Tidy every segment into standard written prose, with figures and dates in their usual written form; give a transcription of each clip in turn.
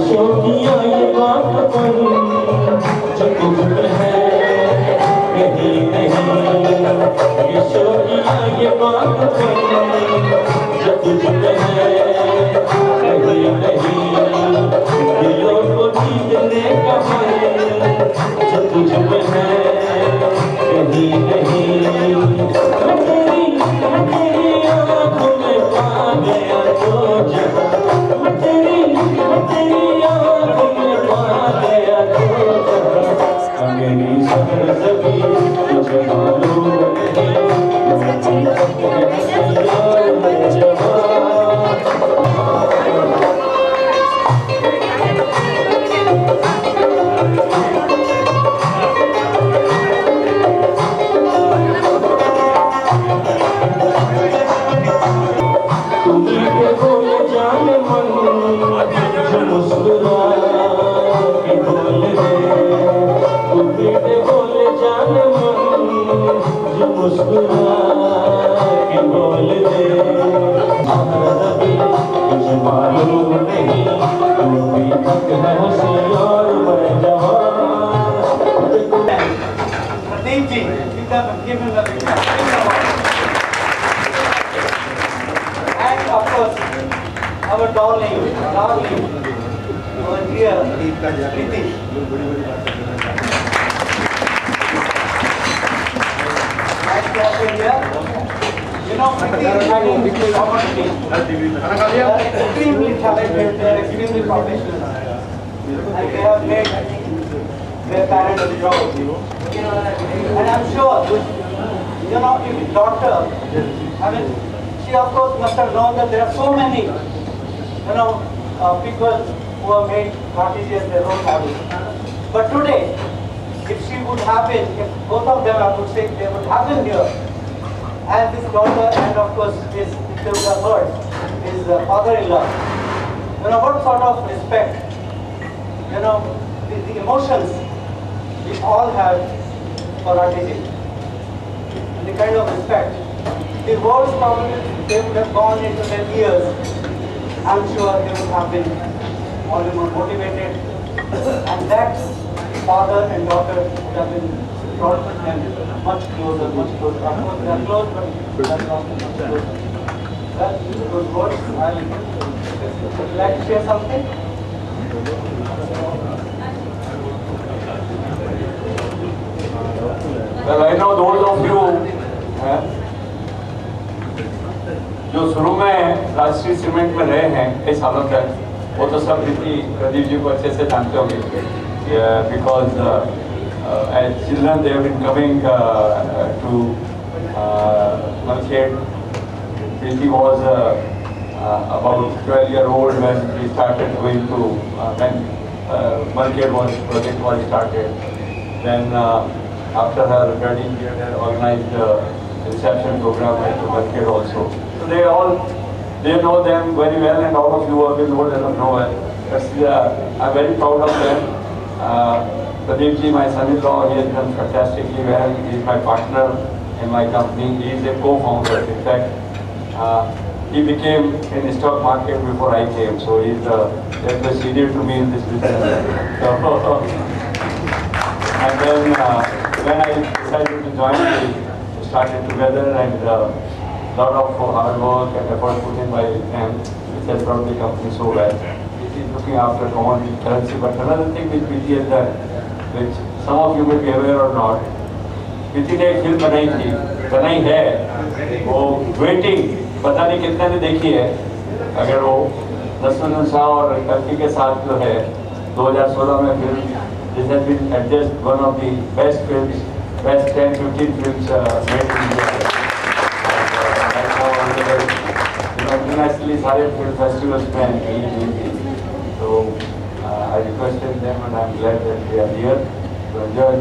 शोकिया ये बात पर जो तुझ में है कहीं नहीं, ये शोकिया ये बात पर जो तुझ में है कहीं नहीं, दिलों को जीतने का है जो तुझ में है कहीं नहीं। तेरी आँखों में पा गया तो जहाँ, तेरी आँखों में पा गया तो जहाँ, मेरी सबर सभी तुझे मालूम नहीं, मुस्कुरा के बोल दे तुझे मालूम नहीं, तू भी तक है हंसी और मैं जवान। Pradeep ji, give him the big hand. And of course, our darling, our dear Priti. You know, Priti is extremely talented, they are extremely professional, and they have made their parents proud. And I'm sure, you know, if daughter, I mean, she of course must have known that there are so many, you know, people who have made Bharti as their role model. But today, if she would have been, if both of them, I would say, they would have been here, and this daughter, and of course, this, if they would have heard, his father-in-law, you know, what sort of respect, you know, the emotions we all have for Bharti, and the kind of respect. The words probably, they would have gone into their ears. I'm sure they would have been all the more motivated, and that father and daughter would have been brought them much closer, much closer. Of course, they are close, but they are not much closer. Well, those words, would you like to share something? Well, I know those of you जो शुरू में राष्ट्रीय cement में रहे हैं कई सालों तक, वो तो सब प्रदीप जी को अच्छे से जानते होंगे, because as children they have been coming to Malkhed. Priti was about 12-year-old when we started going to when Malkhed project was started. Then after her wedding, we had organized a reception program at Malkhed also. So they know them very well, and all of you have been know them well. I'm very proud of them. Pradeep ji, my son-in-law, he has done fantastically well. He is my partner in my company. He is a co-founder. In fact, he became in the stock market before I came, so he's that was senior to me in this business. And then when I decided to join, we started together, and lot of hard work and effort put in by him, which has brought the company so well. He is looking after commodity currency, but another thing which Priti has done, which some of you may be aware or not, Priti ने एक film बनाई है, वो waiting, पता नहीं कितने ने देखी है, अगर वो नसरुद्दीन शाह और कल्कि के साथ जो है 2016 में film, this has been adjudged one of the best films, best 10-15 films made in India. Internationally, सारे film festivals में release हुई थी, so I requested them, and I'm glad that they are here. So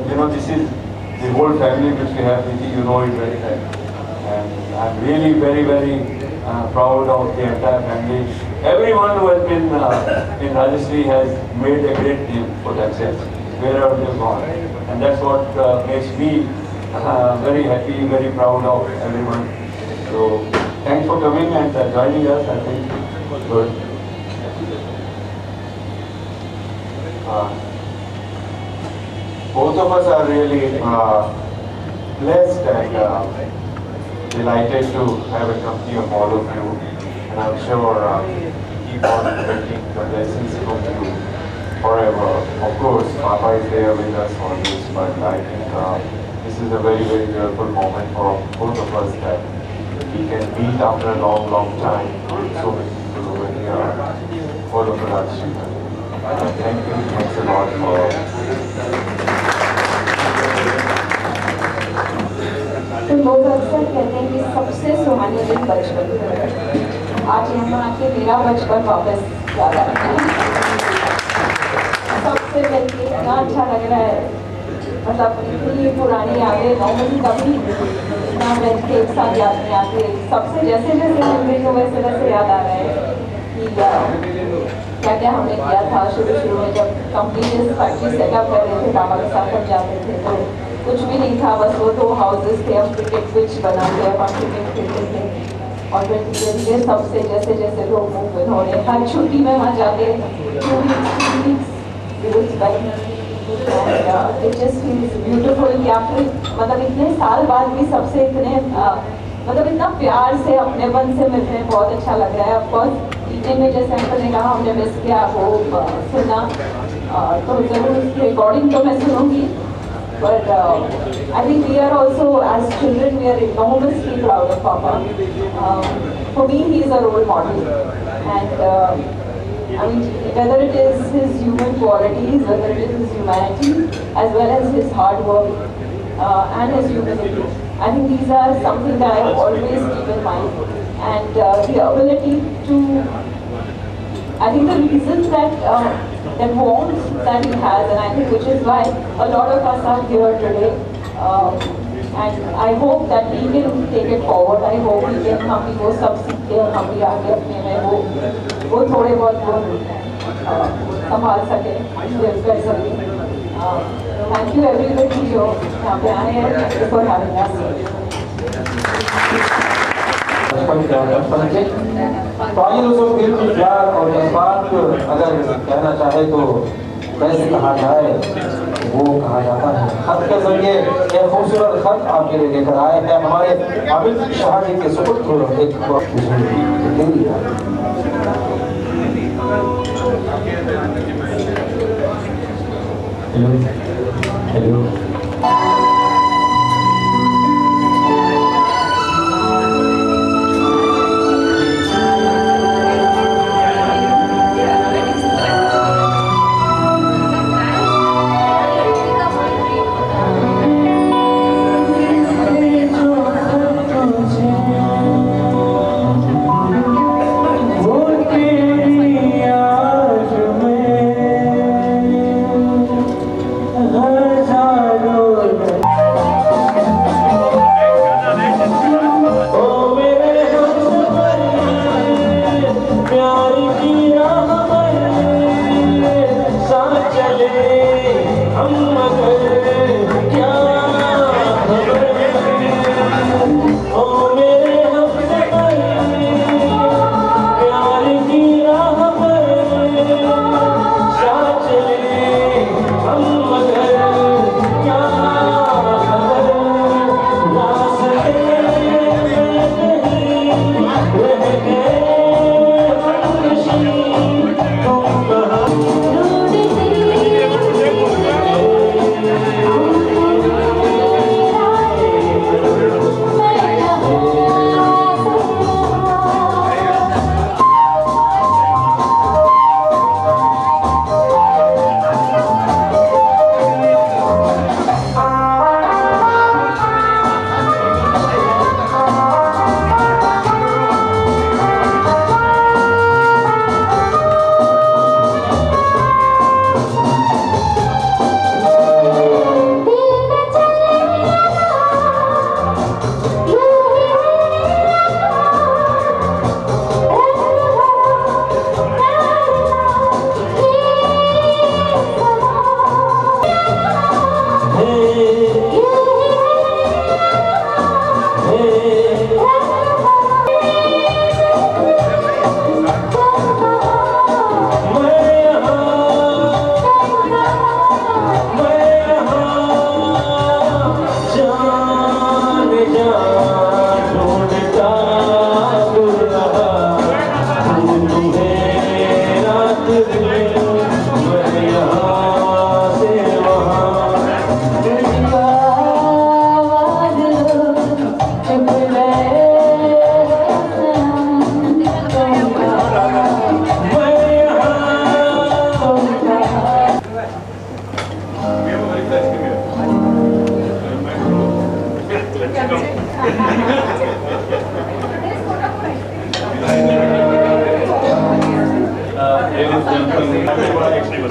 you know, this is the whole family which we have with you. You know it very well, and I'm really very proud of the entire family. Everyone who has been in Rajashree has made a great name for themselves wherever they've gone, and that's what makes me very happy, very proud of everyone. So thanks for coming and joining us. I think good. both of us are really blessed and delighted to have a company of all of you, and I'm sure keep on getting the blessings from you forever. Of course, Papa is there with us always, but I think this is a very, very joyful moment for both of us that we can meet after a long, long time. So many people over here, all of us. Thank you, thanks a lot for. तो लोग अक्सर कहते हैं कि सबसे सुहाने दिन बचपन के। आज यहाँ आके मेरा बचपन वापस याद आ रहा है। सबसे मिलके इतना अच्छा लग रहा है, मतलब इतनी पुरानी यादें नॉर्मली कभी इतना मिलके एक साथ याद नहीं आते। सबसे जैसे जैसे मिल रही हो वैसे वैसे याद आ रहा है कि क्या क्या हमने किया था शुरू में जब कंपनी फैक्ट्री सेटअप कर रहे थे, पापा के साथ हम जाते थे तो कुछ भी नहीं था, बस वो 2 हाउसेस थे, हम क्रिकेट पिच बना के हम क्रिकेट खेलते थे। और फिर धीरे धीरे सबसे जैसे जैसे लोग मूव हो रहे, हर छुट्टी में वहाँ जाते, 2 weeks it just feels beautiful कि आपके मतलब इतने साल बाद भी सबसे इतने मतलब इतना प्यार से अपनेपन से मिलते हैं, बहुत अच्छा लग रहा है। ऑफकोर्स टीचिंग में जैसे अंकल ने कहा हमने मिस किया वो सुना, तो ज़रूर रिकॉर्डिंग तो मैं सुनूंगी। But I think we are also, as children, we are enormously proud of Papa. For me, he is a role model, and I mean, whether it is his human qualities, whether it is his humanity, as well as his hard work and his humility, I think these are something that I always keep in mind, and the ability to. I think the reason that that warmth that he has, and I think which is why a lot of us are here today, and I hope that we can take it forward. I hope we can हम भी वो सब सीख के और हम भी आगे अपने में वो थोड़े बहुत वो संभाल सके, कर सके। Thank you everybody जो यहाँ पे आए हैं, thank you for having us. तो आइए दोस्तों फिर भी प्यार और जज्बात अगर कहना चाहे तो कैसे कहा जाए वो कहा जाता है। खत के जरिए एक खूबसूरत खत आपके लिए लेकर आए हैं हमारे आबिद शाह जी के सुपुत्र एक हेलो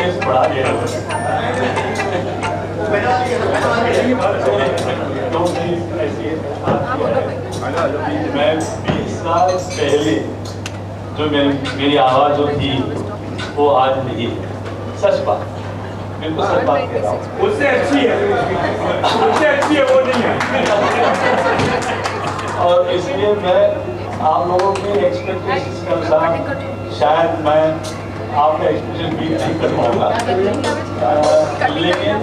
केस बढ़ा दिया तो ऐसी मैं 20 साल पहले जो मेरी आवाज़ जो थी वो आज नहीं है। सच बात, बिल्कुल सच बात कह रहा हूँ। उससे अच्छी है वो नहीं है। और इसलिए मैं आप लोगों के एक्सपेक्टेशंस के अनुसार शायद मैं आपका एक्सपेक्टेशन बीट नहीं कर पाऊंगा, लेकिन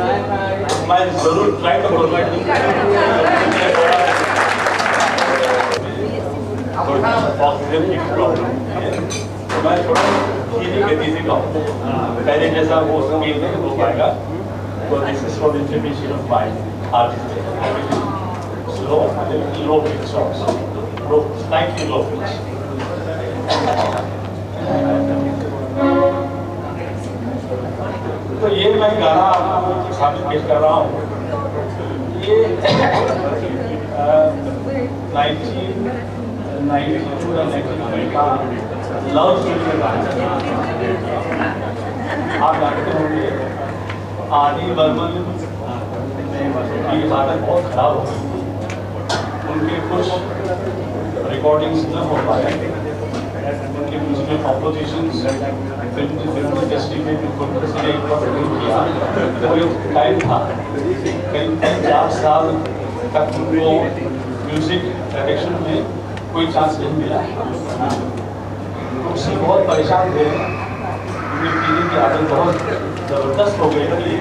मैं जरूर ट्राई तो करूँगा। ऑक्सीजन की प्रॉब्लम है तो मैं थोड़ा धीरे गति से गाऊँ, पहले जैसा वो स्पीड नहीं हो पाएगा। तो this is for information of my artist, slow pitch songs, slightly low pitch. तो ये मैं गाना आपको सामने पेश कर रहा हूँ। ये 1992 का लव स्टोरी का गाना। आप जानते होंगे आदि बर्मन की हालत बहुत खराब हो गई, उनके कुछ रिकॉर्डिंग्स न हो पाए, उनके म्यूजिकल कॉम्पोजिशंस फिल्म इंडस्ट्री में किया। वो एक टाइम था करीब 4 साल तक उनको म्यूजिक डायरेक्शन में कोई चांस नहीं मिला। उससे बहुत परेशान थे, उनकी पीने की आदत बहुत ज़बरदस्त हो गई थी,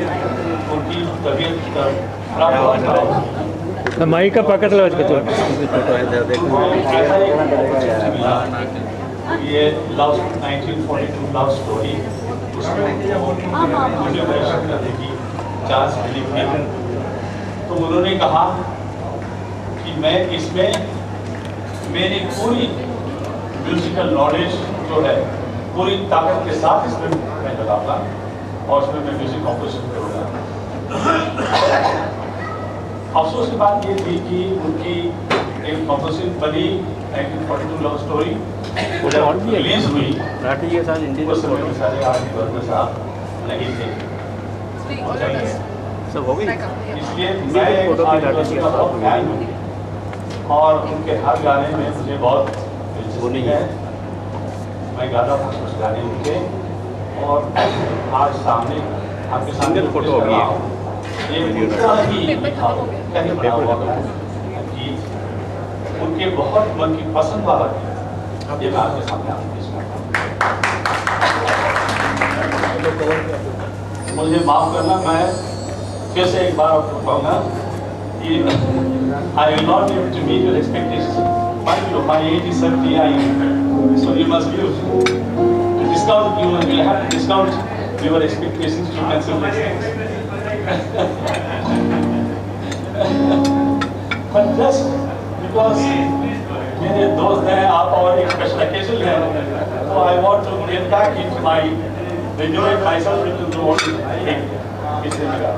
उनकी तबीयत खराब हो गई। माइक का पकड़ लो इसको। ये लव 1942 लव स्टोरी, उसमें मुझे दर्शन करने की चांस मिली थी। तो उन्होंने कहा कि मैं इसमें मेरी पूरी म्यूजिकल नॉलेज जो है पूरी ताकत के साथ इसमें मैं लगाऊंगा और उसमें मैं म्यूजिक कॉम्पोजिशन करूँगा। अफसोस की बात ये थी कि उनकी एक कॉम्पोजिशन बनी 1942 लव स्टोरी रिलीज हुई, उस समय में सारे आदमी वर्ग साहब नहीं थे, इसलिए मैं आदिवासी का बहुत फैन हूँ और उनके हर गाने में मुझे बहुत दिलचस्पी है। मैं गाता था कुछ गाने उनके, और आज सामने आपके सामने फोटो हो गई, ये उनका ही कहीं बना हुआ गीत, उनके बहुत मन की पसंद वाला गीत, ये मैं आपके सामने आपको पेश करता हूँ। मुझे माफ करना, मैं फिर से एक बार आपको कहूँगा कि I will not be able to meet your expectations. My age is 79, so you must use to discount. You will have to discount your expectations to cancel these things. But just because मेरे दोस्त हैं आप और एक special occasion है, तो I want to get back into my rejuvenate myself into the world. किसने लगा?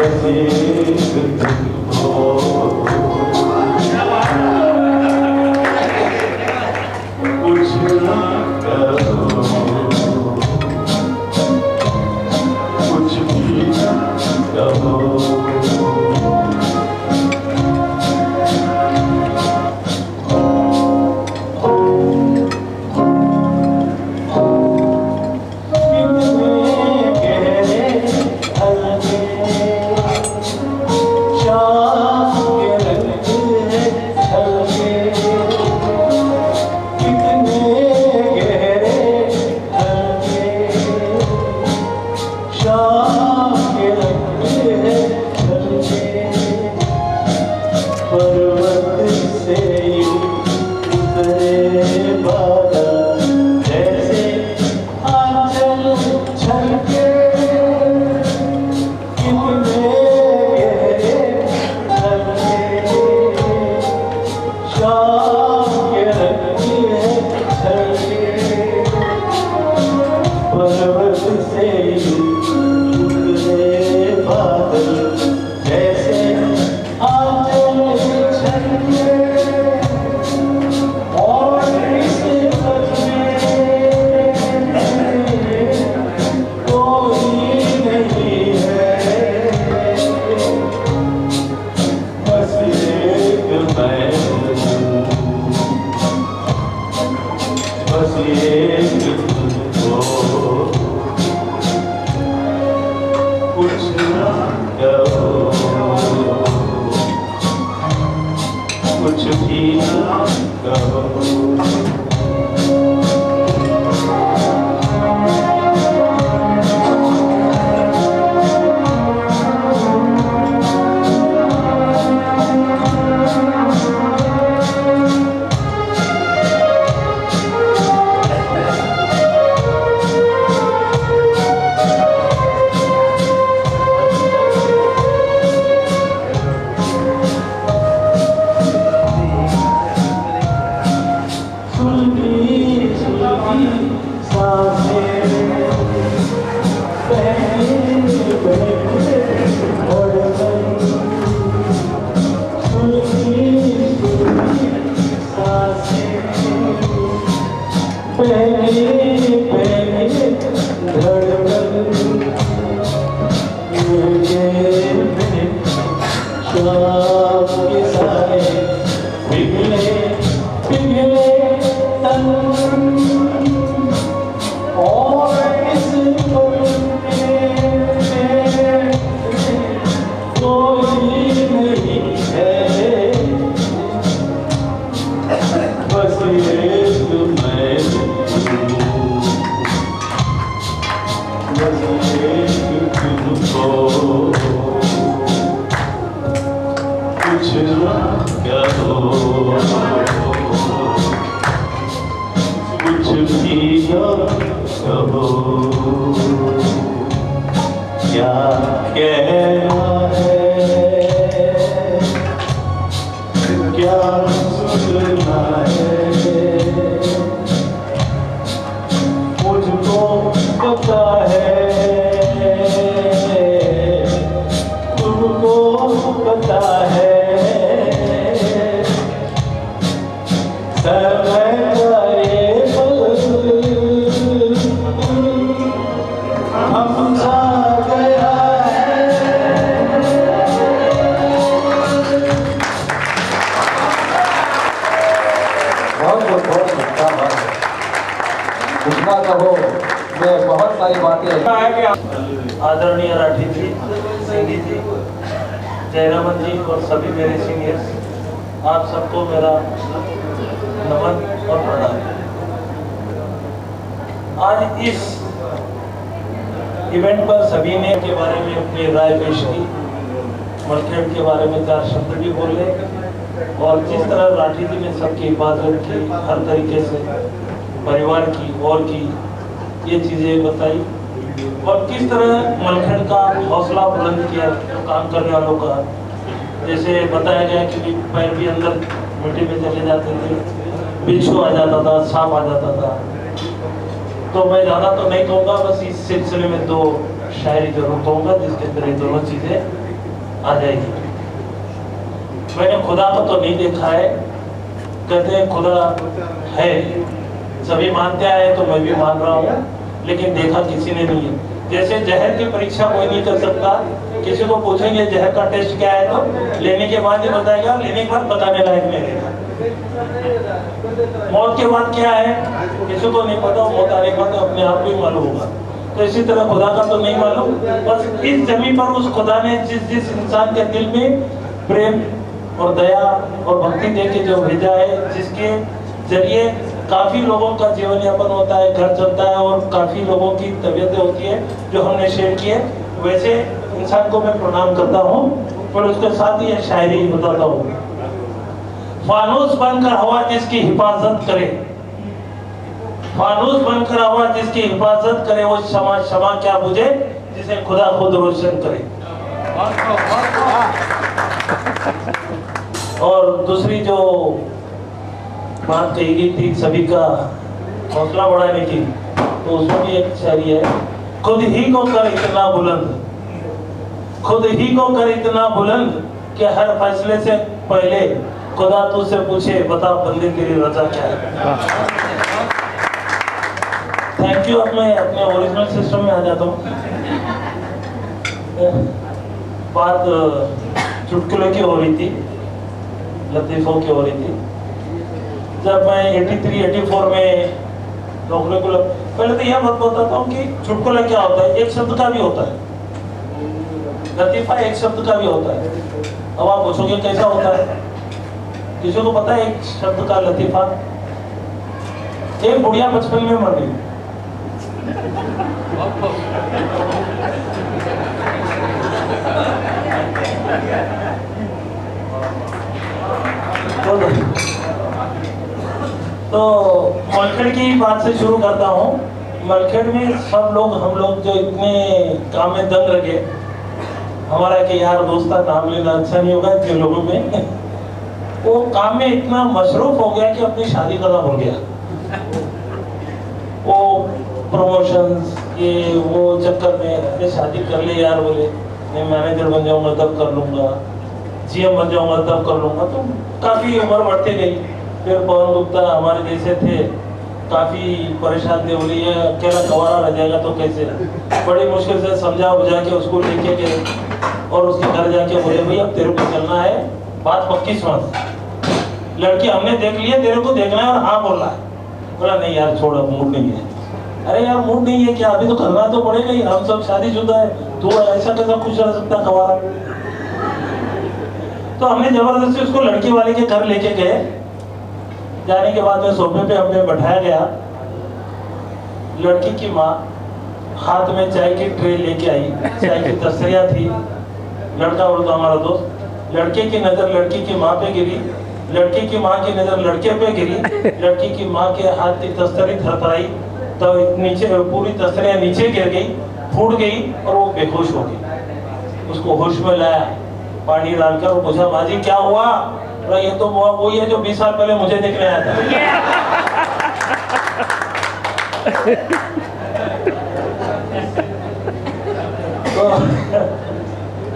बस एक हो कुछ ना करो कुछ भी ना कहो कुछ भी ना कहो क्या कहना है, क्या सुनना है, मुझको पता है, तुमको पता है, समय का ये पल हम गया है। बहुत धन्यवाद। इतना कहो, मैं बहुत सारी बातें आदरणीय राठी जी, सिंधी जी, जयरामन जी और सभी मेरे सीनियर्स, आप सबको मेरा नमन और प्रणाम। आज इस इवेंट पर सभी ने के बारे में अपनी राय पेश की, मलखेड़ के बारे में 4 शब्द भी बोले और जिस तरह राठी जी ने सबकी हिफाजत की, हर तरीके से परिवार की और की ये चीज़ें बताई और किस तरह मलखेड़ का हौसला बुलंद किया काम करने वालों का। जैसे बताया गया कि पैर भी अंदर मिट्टी में चले जाते थे, बिच्छू आ जाता था, सांप आ जाता था। तो मैं ज़्यादा तो नहीं कहूँगा, बस इस सिलसिले में 2 शायरी जरूर कहूँगा जिसके अंदर ये दोनों चीज़ें आ जाएगी। मैंने खुदा को तो नहीं देखा है, कहते हैं खुदा है, सभी मानते आए तो मैं भी मान रहा हूँ, लेकिन देखा किसी ने नहीं है। जैसे जहर की परीक्षा कोई नहीं कर सकता, किसी को पूछेंगे जहर का टेस्ट क्या है तो लेने के बाद ही बताएगा, लेने के बाद बताने लायक नहीं रहेगा। मौत के बाद क्या है किसी को नहीं पता, मौत आने के बाद अपने आप को ही मालूम होगा। तो इसी तरह खुदा का तो नहीं मालूम, बस इस जमीन पर उस खुदा ने जिस इंसान के दिल में प्रेम और दया और भक्ति दे के जो भेजा है, जिसके जरिए काफी लोगों का जीवन यापन होता है, घर चलता है और काफी लोगों की तबीयतें होती है जो हमने शेयर की है, वैसे इंसान को मैं प्रणाम करता हूँ। और उसके साथ ही ये शायरी बताता हूँ। फानूस बनकर हवा जिसकी हिफाजत करे, फानूस बनकर हवा जिसकी हिफाजत करे, वो क्षमा क्षमा क्या बुझे जिसे खुदा खुद रोशन करे। और दूसरी जो बात कही गई थी सभी का हौसला बढ़ाने की, तो उसमें भी एक शायरी है। खुद ही को कर इतना बुलंद, खुद ही को कर इतना बुलंद कि हर फैसले से पहले खुदा तुझसे पूछे बता बंदे तेरी रजा क्या है। Thank you. अब मैं अपने ओरिजिनल सिस्टम में आ जाता हूँ। बात चुटकुले की हो रही थी, लतीफों की हो रही थी। जब मैं 83-84 में नौकरी को पहले तो यह बात बताता हूँ कि चुटकुला क्या होता है, एक शब्द का भी होता है, लतीफा एक शब्द का भी होता है। अब आप पूछोगे कैसा होता है, किसी को पता है एक शब्द का लतीफा? एक बुढ़िया बचपन में मर गई, तो मलखेड़ की बात से शुरू करता हूँ। मलखेड़ में सब लोग, हम लोग जो इतने काम में दंग लगे, हमारा कि यार दोस्त का नाम लेना अच्छा नहीं होगा जिन लोगों में, वो काम में इतना मशरूफ हो गया कि अपनी शादी करना भूल गया। वो प्रमोशंस ये वो चक्कर में अपने शादी कर ले यार, बोले मैं मैनेजर बन जाऊंगा तब कर लूंगा, जीएम बन जाऊंगा तब कर लूंगा। तो काफी उम्र बढ़ते गई। फिर पवन गुप्ता हमारे जैसे थे, काफी परेशान थे, बोले ये अकेला कवारा रह जाएगा तो कैसे। बड़ी मुश्किल से समझा बुझा के उसको लेके गए और उसके घर जाके बोले भाई अब तेरे को चलना है, बात पक्की समझ, लड़की हमने देख लिया, तेरे को देखना है और हाँ बोलना है। बोला नहीं यार छोड़, अब मूड नहीं है। अरे यार मूड नहीं है क्या, अभी तो करना तो पड़ेगा ही, हम सब शादीशुदा है, तू ऐसा कैसा खुश रह सकता कवारा। तो हमने जबरदस्ती उसको लड़की वाले के घर लेके गए। जाने के बाद में सोफे पे हमने बैठाया गया, लड़की की माँ हाथ में चाय की ट्रे लेके आई, चाय की तस्तरियाँ थी। लड़का बोलता हमारा दोस्त, लड़के की नजर लड़की की माँ पे गिरी, लड़की की माँ की नजर लड़के पे गिरी, लड़की की माँ के हाथ की तस्तरी थरथराई तो नीचे पूरी तस्तरियाँ नीचे गिर गई, फूट गई और वो बेहोश हो गई। उसको होश में लाया, पानी डालकर और पूछा बाजी क्या हुआ? ये तो वही है जो 20 साल पहले मुझे देखने आया था। तो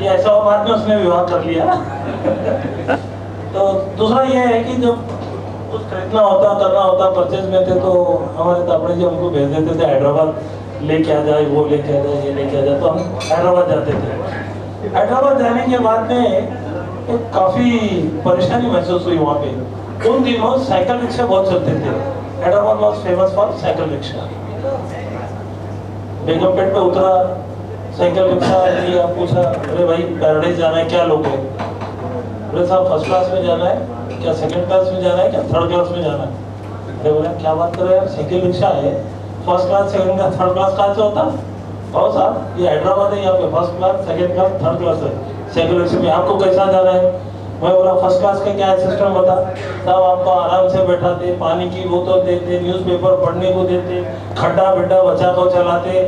ये ऐसा बाद में उसने विवाह कर लिया। तो दूसरा ये है कि जब कुछ खरीदना होता करना होता परचेज में थे, तो हमारे तापड़े जी हमको भेज देते थे हैदराबाद, लेके आ जाए वो लेके आ जाए ये लेके आ जाए, तो हम हैदराबाद जाते थे। हैदराबाद जाने के बाद में एक काफी परेशानी महसूस हुई वहाँ पे। उन दिनों साइकिल रिक्शा बहुत चलते थे। Hyderabad was famous for cycle rickshaw. Begumpet पे उतरा, साइकिल रिक्शा लिया, पूछा अरे भाई पैराडाइज जाना है क्या लोगे? अरे साहब फर्स्ट क्लास में जाना है क्या, सेकंड क्लास में जाना है क्या, थर्ड क्लास में जाना है? अरे बोला क्या बात कर रहे हैं, साइकिल रिक्शा है, first class second class third class कहाँ से होता? और साहब ये हैदराबाद है, यहाँ पे first class second class third class है, साइकिल रिक्शा में आपको कैसा जाना है? मैं बोला फर्स्ट क्लास का क्या है सिस्टम बता। साहब आपको आराम से बैठाते, पानी की बोतल देते, न्यूज़पेपर पढ़ने को देते, खड्डा बिड्डा बचा को चलाते,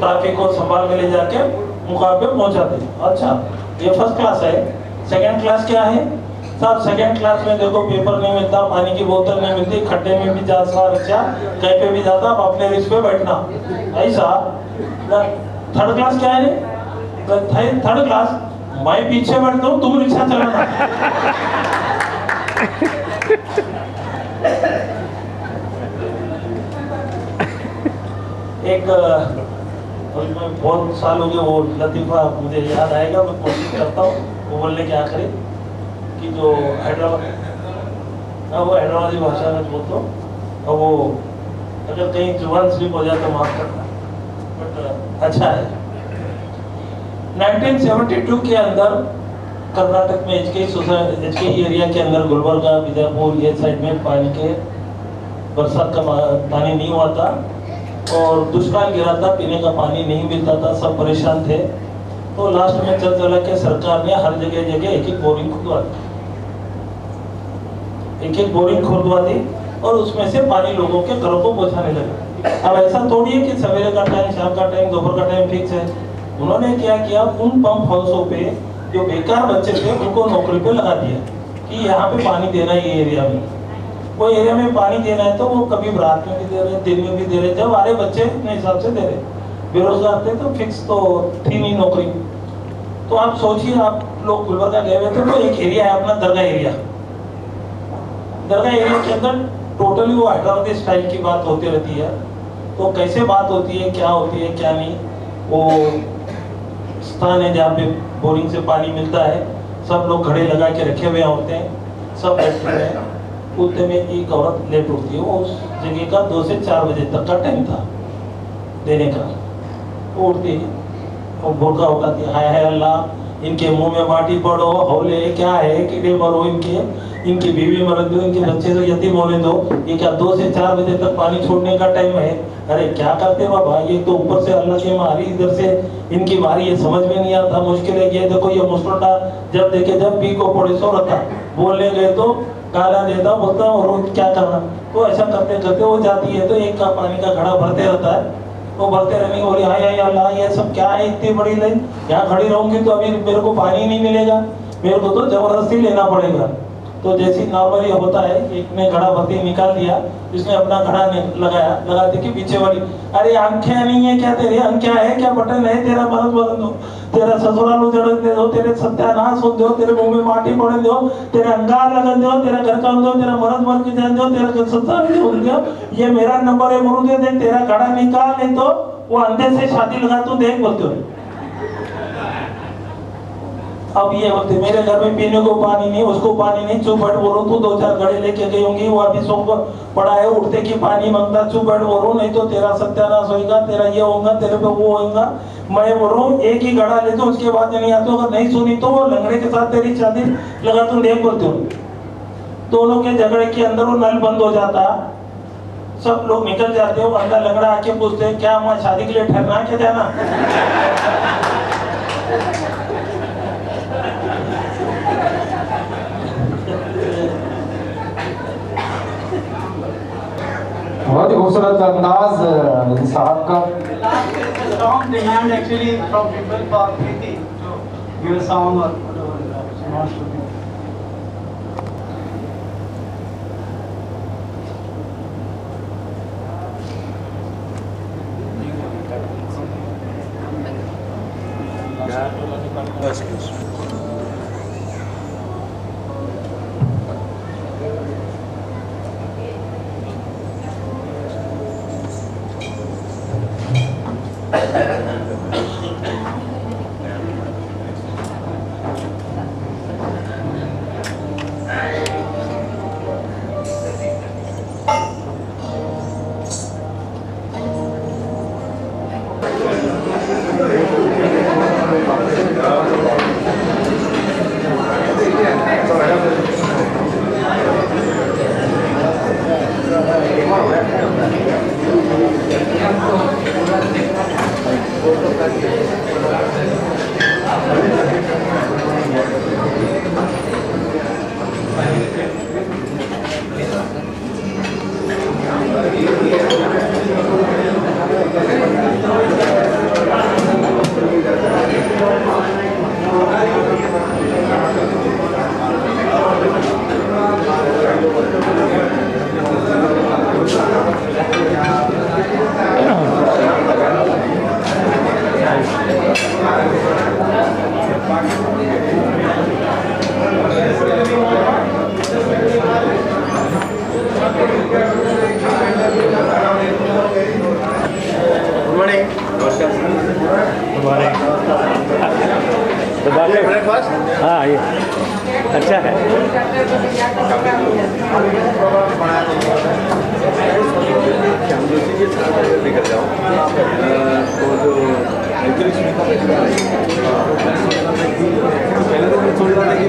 ट्रैफिक को संभाल के ले जाके मुकाम पे पहुंचाते। अच्छा ये फर्स्ट क्लास है, सेकंड क्लास क्या है? साहब सेकंड क्लास में देखो पेपर नहीं मिलता, पानी की बोतल नहीं मिलती, खड्डे में भी जा सकता रिक्शा, कहीं पे भी जाता, आप अपने रिक्शे पे बैठना ऐसा। थर्ड क्लास क्या है? थर्ड क्लास मैं पीछे बैठता हूँ, तुम रिक्शा चलाना। एक मैं बहुत साल हो गए, वो लतीफा मुझे याद आएगा, मैं कोशिश करता हूँ वो बोलने की आखिरी कि जो हैदराबाद, वो हैदराबादी भाषा में बोलता हूँ, और वो अगर कहीं जुबान स्लिप हो जाए तो माफ करना, बट अच्छा है। 1972 के अंदर कर्नाटक में एचके एरिया के अंदर गुलबर्गा, बीजापुर ये साइड में पानी के बरसात का पानी नहीं हुआ था और दुष्काल गिरा था, पीने का पानी नहीं मिलता था, सब परेशान थे। तो लास्ट में चल चला के सरकार ने हर जगह जगह एक बोरिंग खुदवा दी, एक बोरिंग खुदवा दी और उसमें से पानी लोगों के घरों को पहुंचाने लगे। अब ऐसा थोड़ी है कि सवेरे का टाइम, शाम का टाइम, दोपहर का टाइम फिक्स है। उन्होंने क्या किया, उन पंप हाउसों पे जो बेकार बच्चे थे उनको नौकरी पे लगा दिया कि यहाँ पे पानी देना है, ये एरिया में, वो एरिया में पानी देना है, तो वो कभी रात में भी दे रहे, दिन में भी दे रहे, जब आ रहे बच्चे अपने हिसाब से दे रहे। बेरोजगार थे तो फिक्स तो थी नहीं नौकरी। तो आप सोचिए, आप लोग गुलबर्गा गए हुए थे, तो एक एरिया है अपना दरगाह एरिया, दरगाह एरिया के अंदर टोटली वो हैदराबादी स्टाइल की बात होती रहती है। तो कैसे बात होती है, क्या होती है क्या नहीं, वो स्थान है जहाँ पे बोरिंग से पानी मिलता है, सब लोग घड़े लगा के रखे हुए होते हैं, सब बैठे हुए हैं। उतने में एक औरत लेट उठती है, वो उस जगह का 2 से 4 बजे तक का टाइम था देने का। वो उठती है और भूखा उठाती है, हाय हाय अल्लाह, इनके मुंह में माटी पड़ो, हौले क्या है, कीड़े मरो इनकी बीवी मर दो, इनके बच्चे तो यतीम होने दो, ये क्या 2 से 4 बजे तक पानी छोड़ने का टाइम है? अरे क्या करते बाबा, ये तो ऊपर से अल्लाह की मारी, इधर से इनकी मारी, ये समझ में नहीं आता, मुश्किल है। ये देखो ये मुस्कुरा, जब देखे जब पी को पड़े सो रहता, बोलने गए तो गाला देता, बोलता और क्या करना। तो ऐसा करते करते वो जाती है, तो एक का पानी का घड़ा भरते रहता है, वो भरते रहने की बोली, हाय हाय अल्लाह, ये सब क्या है, इतनी बड़ी लाइन, यहाँ खड़ी रहूंगी तो अभी मेरे को पानी नहीं मिलेगा, मेरे को तो जबरदस्ती लेना पड़ेगा। तो जैसे नॉर्मली होता है, एक ने घड़ा भरती निकाल दिया, इसने अपना घड़ा लगाया, लगाते कि पीछे वाली, अरे आंखें नहीं है क्या तेरी, आंखें है क्या, बटन है तेरा, बरस बरस दो, तेरा ससुराल उजड़ दे दो, तेरे सत्यानाश हो दो, तेरे मुंह में माटी पड़े दो, तेरे अंगार लगन दो, तेरा घर का दो, तेरा मरद मर के जान दो, तेरा संसार दो, ये मेरा नंबर है, मुर्दे दे, तेरा घड़ा निकाल, नहीं तो वो अंधे से शादी लगा तू देख, बोलते हो। अब ये बोलते मेरे घर में पीने को पानी नहीं, उसको पानी नहीं, चुप बैठ बोलो, तू 2-4 घड़े लेके गई होंगी, वो अभी सो पड़ा है, उठते की पानी मांगता, चुप बैठ बोलो, नहीं तो तेरा सत्यानाश होगा, तेरा ये होगा, तेरे पे वो होगा। मैं बोल रहा हूँ एक ही घड़ा लेते, उसके बाद नहीं आते, अगर नहीं सुनी तो वो लंगड़े के साथ तेरी शादी लगा तुम देख, बोलते हो। दोनों के झगड़े के अंदर वो नल बंद हो जाता, सब लोग निकल जाते हो, अंदर लंगड़ा आके पूछते क्या मैं शादी के लिए ठहरना क्या जाना। बहुत ही खूबसूरत अंदाज साहब का। Strong demand actually from people for Preeti to give a song or whatever she wants to do. हाँ ये अच्छा है। लेकर जाओ तो जो एक्चुअली सुनीता पहले तो मैं सोच रहा था कि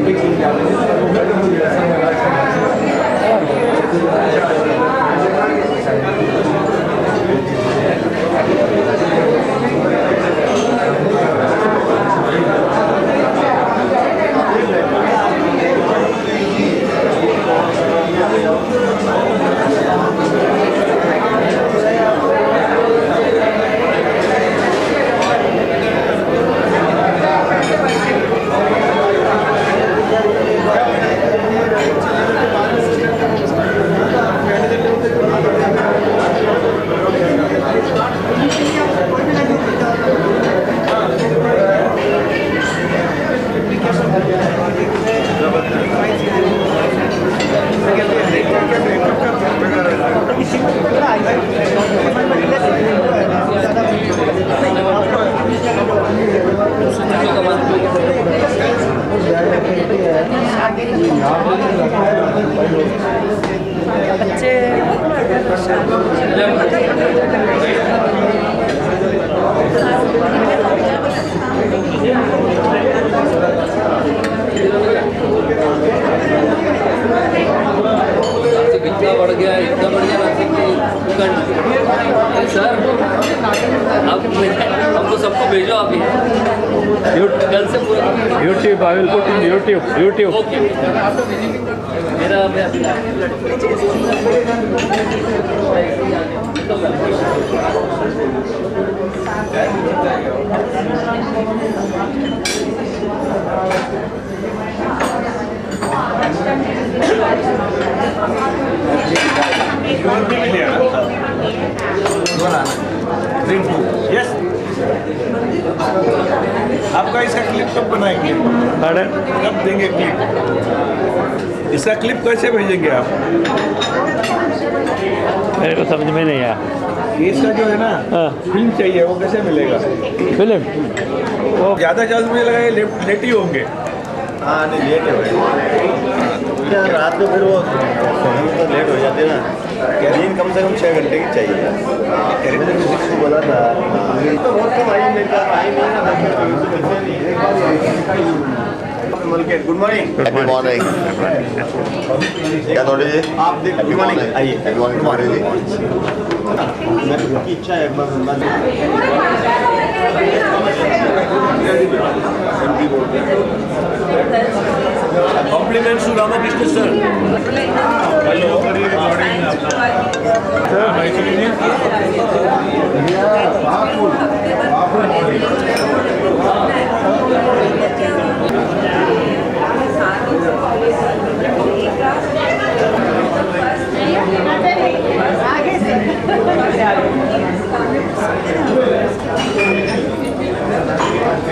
इतना बढ़ गया नासिक सर आप हमको सबको भेजो आप कल से पूरा YouTube, I will put in YouTube. Okay मेरा यस आपका इसका क्लिप कब बनाएंगे? कब देंगे क्लिप? इसका क्लिप कैसे भेजेंगे आप? मेरे को समझ में नहीं आया। इसका जो है ना फिल्म चाहिए, वो कैसे मिलेगा? फिल्म वो ज़्यादा चार्ज मुझे लगा ये लेट ही होंगे। हाँ नहीं लेट है भाई, रात को फिर वो सोने में तो लेट हो जाते ना। दिन कम से कम 6 घंटे की चाहिए। मैंने किसी को बोला था तो बहुत कम आई, मेरे पास आई नहीं ना। Good morning. Happy morning. क्या थोड़ी जी आप देख हैप्पी मॉर्निंग आइए। हैप्पी मॉर्निंग तुम्हारे जी। मेरी इच्छा है एक बार compliments to Ramakrishna sir. Hello sir